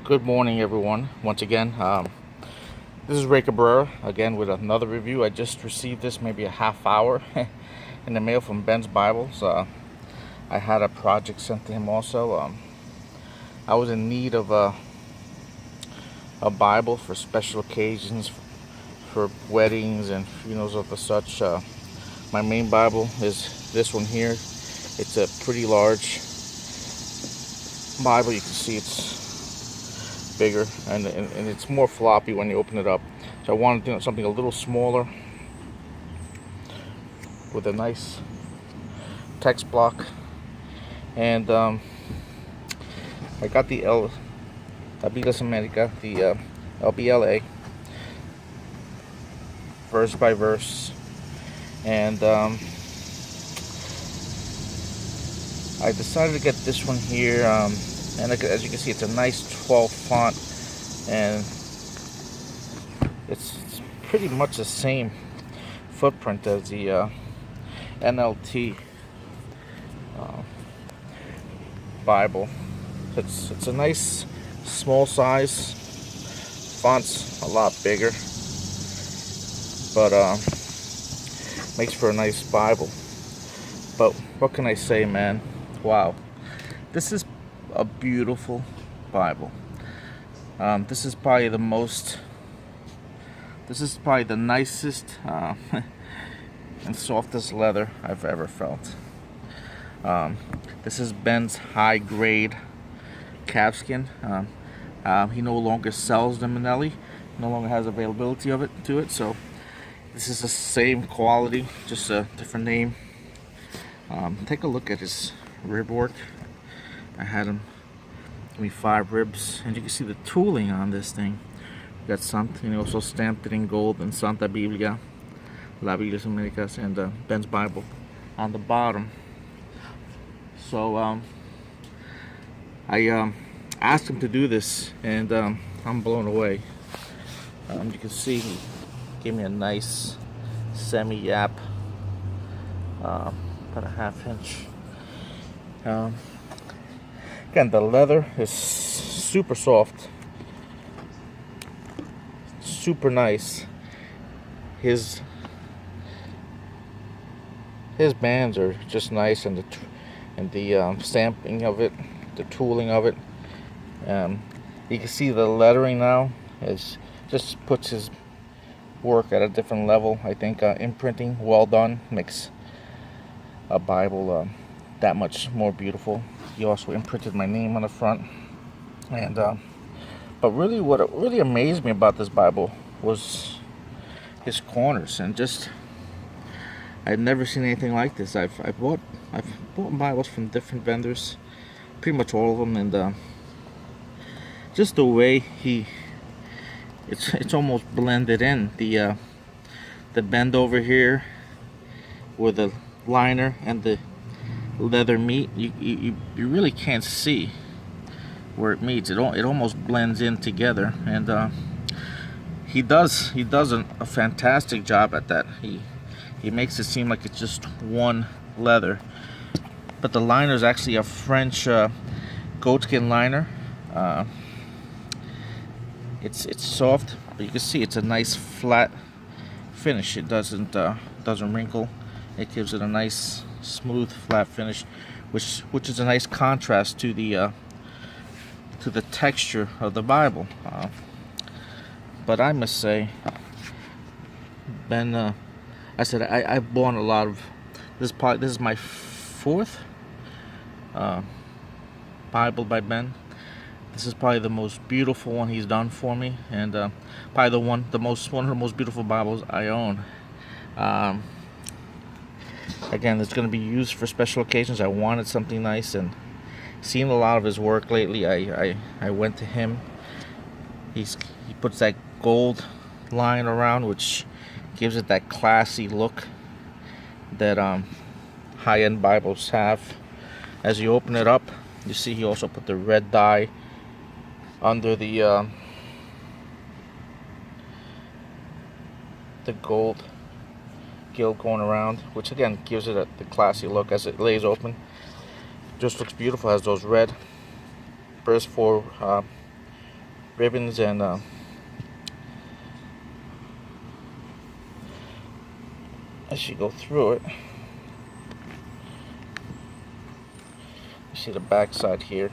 Good morning, everyone. Once again, this is Ray Cabrera again with another review. I just received this maybe a half hour in the mail from Ben's Bibles. I had a project sent to him also. I was in need of a Bible for special occasions, for weddings and funerals of the such. My main Bible is this one here. It's a pretty large Bible. You can see it's bigger and it's more floppy when you open it up. So I wanted to do something a little smaller with a nice text block. And I got the LBLA verse by verse, and I decided to get this one here, and as you can see, it's a nice 12 font, and it's pretty much the same footprint as the NLT Bible. It's a nice small size. Font's a lot bigger, but makes for a nice Bible. But what can I say, man? Wow, this is a beautiful Bible. This is probably the nicest and softest leather I've ever felt. This is Ben's high grade calfskin. He no longer sells them in Ellie, no longer has availability of it so this is the same quality, just a different name. Take a look at his rib work. I had him give me 5 ribs, and you can see the tooling on this thing. We got something, also stamped it in gold, and Santa Biblia, La Biblia Americas, and Ben's Bible on the bottom. So I asked him to do this, and I'm blown away. You can see he gave me a nice semi-yap, about a ½ inch. Again, the leather is super soft, super nice. His bands are just nice, and the stamping of it, the tooling of it. You can see the lettering now is just puts his work at a different level. I think imprinting well done makes a Bible that much more beautiful. He also imprinted my name on the front, and but really what really amazed me about this Bible was his corners, and just I've never seen anything like this. I've bought Bibles from different vendors, pretty much all of them, and just the way it's almost blended in, the bend over here with the liner and the leather meat, you really can't see where it meets. It almost blends in together, and he does a fantastic job at that. He makes it seem like it's just one leather, but the liner is actually a French goatskin liner. It's soft, but you can see it's a nice flat finish. It doesn't wrinkle. It gives it a nice smooth flat finish, which is a nice contrast to the texture of the Bible. But I must say, Ben, I said I've bought a lot of this. This is my 4th Bible by Ben. This is probably the most beautiful one he's done for me, and probably one of the most beautiful Bibles I own. Again, it's going to be used for special occasions. I wanted something nice, and seeing a lot of his work lately, I went to him. He puts that gold line around, which gives it that classy look that high-end Bibles have. As you open it up, you see he also put the red dye under the gold gilt going around, which again gives it the classy look as it lays open. Just looks beautiful. Has those red verse 4 ribbons and as you go through it, you see the back side here.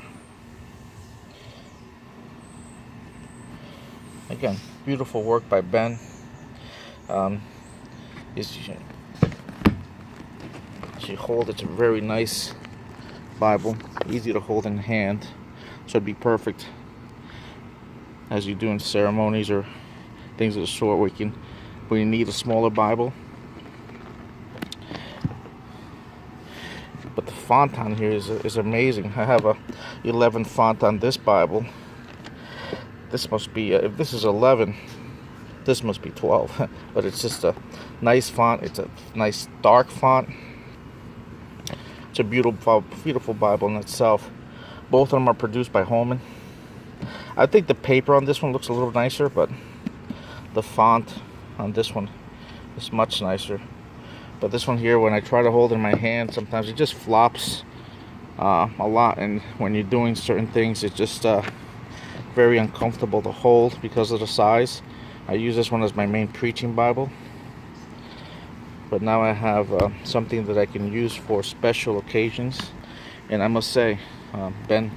Again, beautiful work by Ben. As you hold, it's a very nice Bible, easy to hold in hand, so it'd be perfect as you do in ceremonies or things of the sort where you need a smaller Bible. But the font on here is amazing. I have a 11 font on this Bible. This must be, if this is 11, this must be 12. But it's just a nice font. It's a nice dark font. It's a beautiful Bible in itself. Both of them are produced by Holman. I think the paper on this one looks a little nicer, but the font on this one is much nicer. But this one here, when I try to hold it in my hand, sometimes it just flops a lot. And when you're doing certain things, it's just very uncomfortable to hold because of the size. I use this one as my main preaching Bible. But now I have something that I can use for special occasions. And I must say, Ben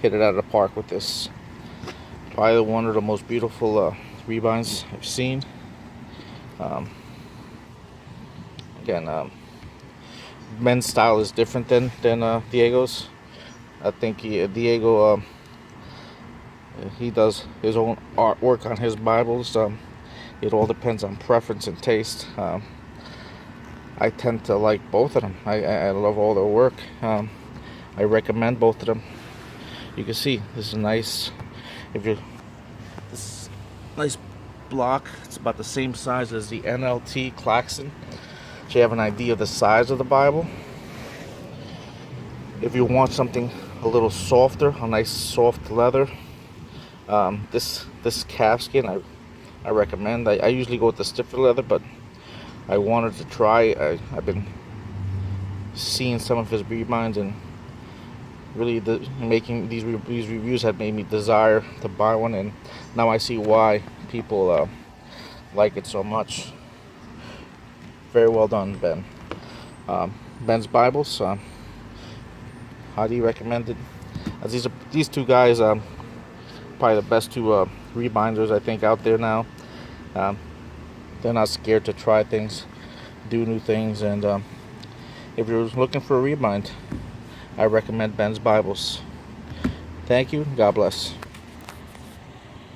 hit it out of the park with this. Probably one of the most beautiful rebinds I've seen. Again, Ben's style is different than Diego's. I think Diego, he does his own artwork on his Bibles. It all depends on preference and taste. I tend to like both of them. I love all their work. I recommend both of them. You can see this is nice. This nice block. It's about the same size as the NLT Claxon. So you have an idea of the size of the Bible. If you want something a little softer, a nice soft leather, this calfskin I recommend. I usually go with the stiffer leather, but I wanted to try. I've been seeing some of his rebinds, and really making these reviews have made me desire to buy one, and now I see why people like it so much. Very well done, Ben. Ben's Bibles. Highly recommended. These two guys, probably the best two rebinders I think out there now. They're not scared to try things, do new things, and if you're looking for a rebind, I recommend Ben's Bibles. Thank you. God bless.